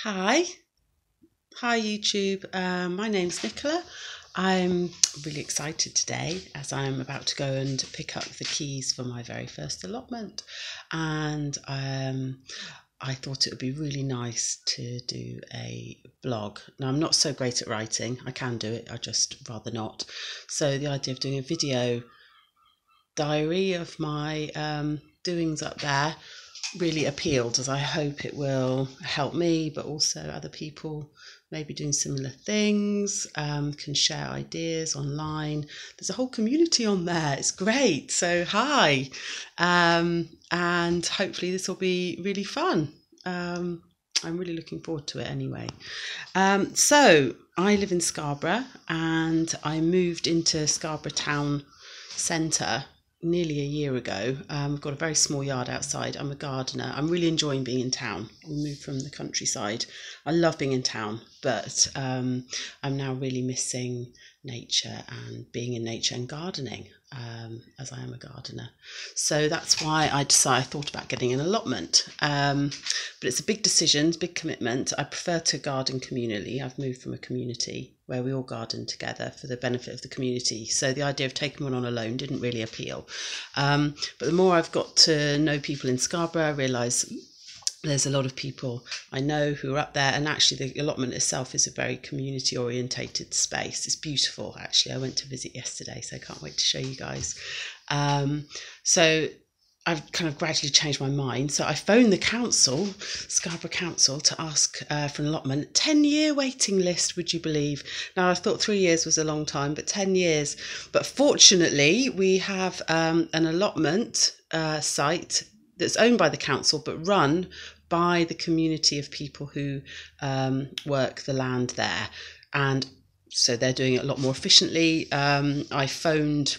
Hi, hi YouTube. My name's Nicola. I'm really excited today as I'm about to go and pick up the keys for my very first allotment, and I thought it would be really nice to do a blog. Now, I'm not so great at writing. I can do it, I just rather not. So the idea of doing a video diary of my doings up there really appealed, as I hope it will help me, but also other people maybe doing similar things, can share ideas online. There's a whole community on there. It's great. So hi, and hopefully this will be really fun. I'm really looking forward to it anyway. So I live in Scarborough, and I moved into Scarborough town centre nearly a year ago. I've got a very small yard outside. I'm a gardener. I'm really enjoying being in town. We moved from the countryside. I love being in town, but I'm now really missing nature and being in nature and gardening, as I am a gardener. So that's why I thought about getting an allotment. But it's a big decision, big commitment. I prefer to garden communally. I've moved from a community where we all garden together for the benefit of the community. So the idea of taking one on alone didn't really appeal. But the more I've got to know people in Scarborough, I realise there's a lot of people I know who are up there, and actually the allotment itself is a very community orientated space. It's beautiful, actually. I went to visit yesterday, so I can't wait to show you guys. So I've kind of gradually changed my mind. So I phoned the council, Scarborough Council, to ask for an allotment. 10-year waiting list, would you believe? Now, I thought 3 years was a long time, but 10 years. But fortunately, we have an allotment site that's owned by the council, but run by the community of people who work the land there. And so they're doing it a lot more efficiently. I phoned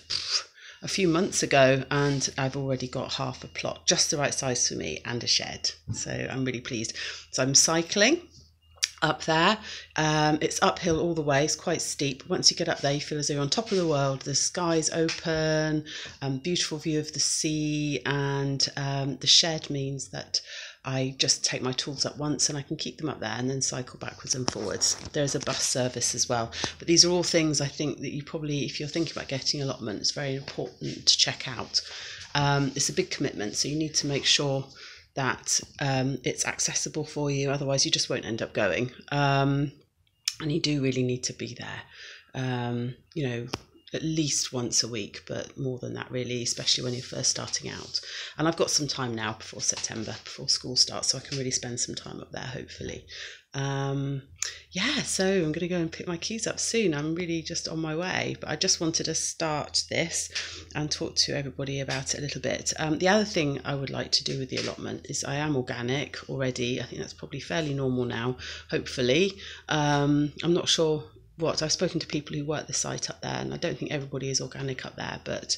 a few months ago, and I've already got half a plot, just the right size for me, and a shed. So I'm really pleased. So I'm cycling up there. It's uphill all the way. It's quite steep. Once you get up there, you feel as though you're on top of the world. The sky's open, beautiful view of the sea, and the shed means that I just take my tools up once and I can keep them up there and then cycle backwards and forwards. There's a bus service as well. But these are all things I think that you probably, if you're thinking about getting an allotment, it's very important to check out. It's a big commitment, so you need to make sure that it's accessible for you, otherwise you just won't end up going. And you do really need to be there, you know, at least once a week, but more than that really, especially when you're first starting out. And I've got some time now before September, before school starts, so I can really spend some time up there, hopefully. Yeah, so I'm going to go and pick my keys up soon. I'm really just on my way, but I just wanted to start this and talk to everybody about it a little bit. The other thing I would like to do with the allotment is I am organic already. I think that's probably fairly normal now, hopefully. I'm not sure what. I've spoken to people who work the site up there, and I don't think everybody is organic up there, but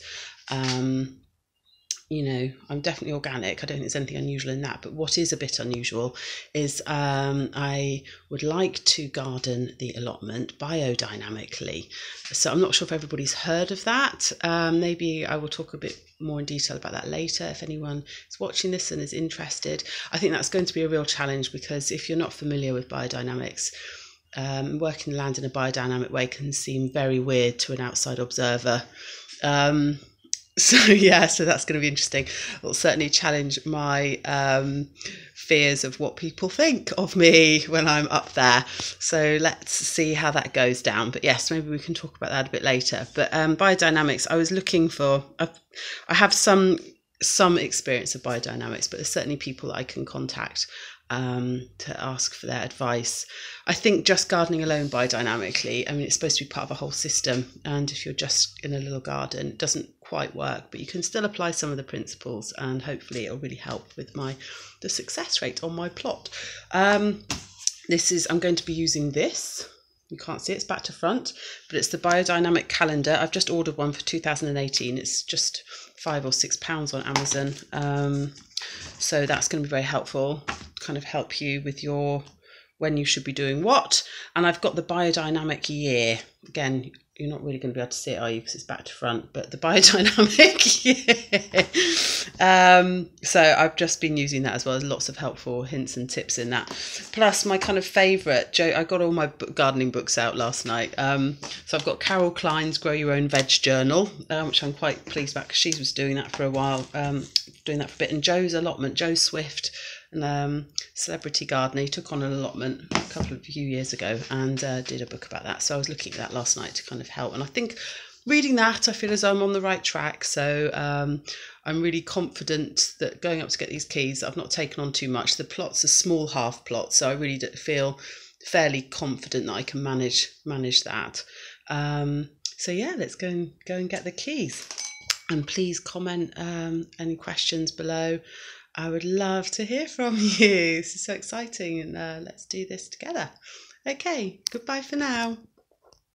you know, I'm definitely organic. I don't think there's anything unusual in that. But what is a bit unusual is I would like to garden the allotment biodynamically. So I'm not sure if everybody's heard of that. Maybe I will talk a bit more in detail about that later if anyone is watching this and is interested. I think that's going to be a real challenge, because if you're not familiar with biodynamics, working the land in a biodynamic way can seem very weird to an outside observer. So yeah, so that's going to be interesting. It'll certainly challenge my fears of what people think of me when I'm up there. So let's see how that goes down. But yes, maybe we can talk about that a bit later. But biodynamics, I was looking for, I have some experience of biodynamics, but there's certainly people that I can contact to ask for their advice. I think just gardening alone biodynamically, I mean, it's supposed to be part of a whole system, and if you're just in a little garden, it doesn't quite work, but you can still apply some of the principles, and hopefully it'll really help with the success rate on my plot. I'm going to be using this. You can't see it, it's back to front, but it's the biodynamic calendar. I've just ordered one for 2018. It's just £5 or £6 on Amazon. So that's going to be very helpful, kind of help you with your when you should be doing what. And I've got the biodynamic year. Again, you're not really going to be able to see it, are you? Because it's back to front, but the biodynamic. Yeah. So I've just been using that as well. There's lots of helpful hints and tips in that. Plus my kind of favourite, I got all my gardening books out last night. So I've got Carol Klein's Grow Your Own Veg Journal, which I'm quite pleased about because she was doing that for a while, doing that for a bit. And Joe's allotment, Joe Swift, and celebrity gardener. He took on an allotment a few years ago and did a book about that. So I was looking at that last night to kind of help. And I think reading that, I feel as though I'm on the right track. So I'm really confident that going up to get these keys, I've not taken on too much. The plot's a small half plot, so I really feel fairly confident that I can manage that. So yeah, let's go and get the keys. And please comment any questions below. I would love to hear from you. This is so exciting, and let's do this together. Okay, goodbye for now.